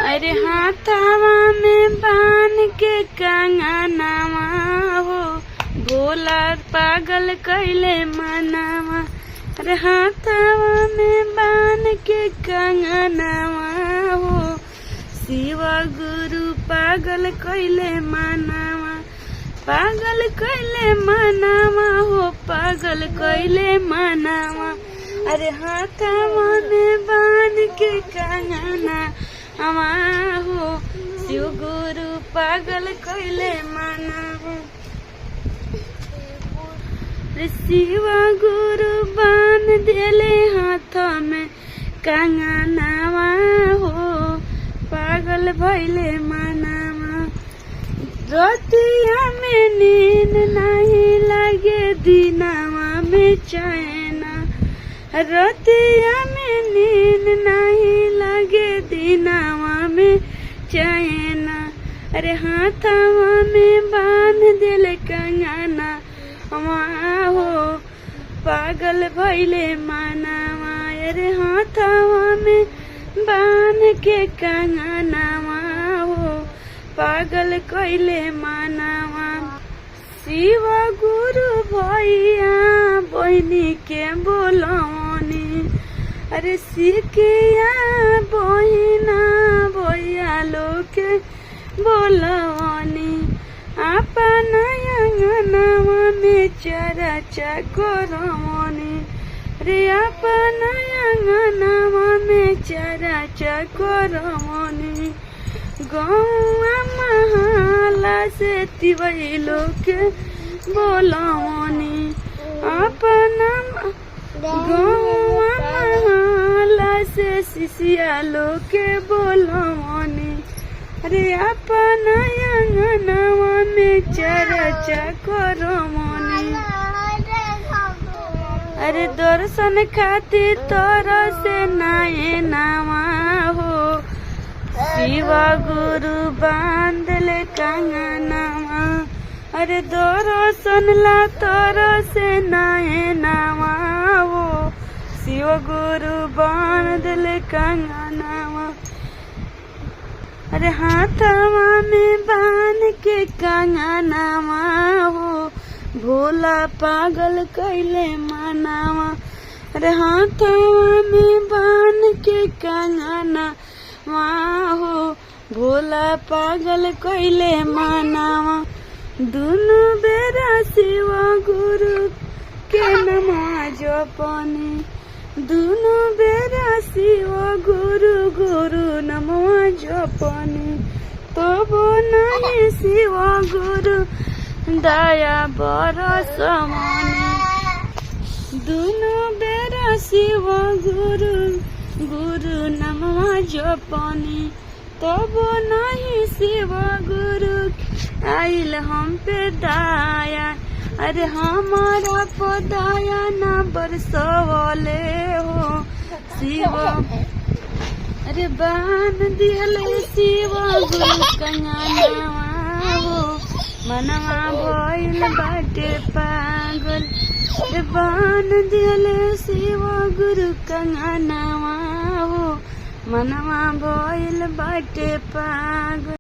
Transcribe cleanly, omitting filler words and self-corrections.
अरे हाथावा में बान के कंगनावा हो, भोला पागल कैले मनावा। अरे हाथावा में बान के कंगनावा हो, शिव गुरु पागल कैले मनावा। पागल कैले मनावा हो, पागल कैले मनावा। अरे हाथावा में बान के कंगना हवा हो, शिव गुरु पागल कैले मनावा। शिव गुरु बान देले हाथ में कंगनावा हो, पागल भैले मनावा। रतिया में नींद नहीं लगे, दिनावा में चैना। रतिया में नींद नहीं लगे, दिनावा में चैना। अरे हाथावा में बांध दिल कंगना हो, पागल भैले मनावा। अरे हाथावा में बांध के कंगनावा हो, पागल कैले मनावा। शिव गुरु भैया बहनी के बोलौनी। अरे सिकिया बहिना भैया लोग के बोलौनी। अपना अंगनावा में चर्चा करवनी। रे अपना अंगनावा में चर्चा करवनी। गौआ महाला से तिवई लोग बोलवनी। अपना गौआ महाला से शिष्या लोग बोलवनी। अरे अपना अंगनावा में चर्चा करवनी। अरे दर्शन खातिर तोरा से नयनावा हो, शिव गुरु बांधल कंगनावा। अरे दर्शन ला तोरा से नयनावा हो, शिव गुरु बांधल कंगनावा। अरे हाथावा में बांध के कंगनावा हो, भोला पागल कैले मनावा। अरे हाथावा में बांध के कंगनावा हो, भोला पागल कैले मनावा। दुनु बेरा शिव गुरु के नमाज जपनी। दुनु बेरा शिव गुरु गुरु नमाज जपनी। तो नहीं शिव गुरु दया बरसवनी। दुनु बेरा शिव गुरु गुरु नमाज जपनी। तब नहीं शिव गुरु आइल हम पे दया। अरे हमारा पदाया ना बरसवले हो शिव। अरे बान दिहले शिव गुरु कंगनावा हो, मनवा भइल बाटे पागल। अरे बान दिहले शिव गुरु कंगनावा हो, मनवा भइल बाटे पागल।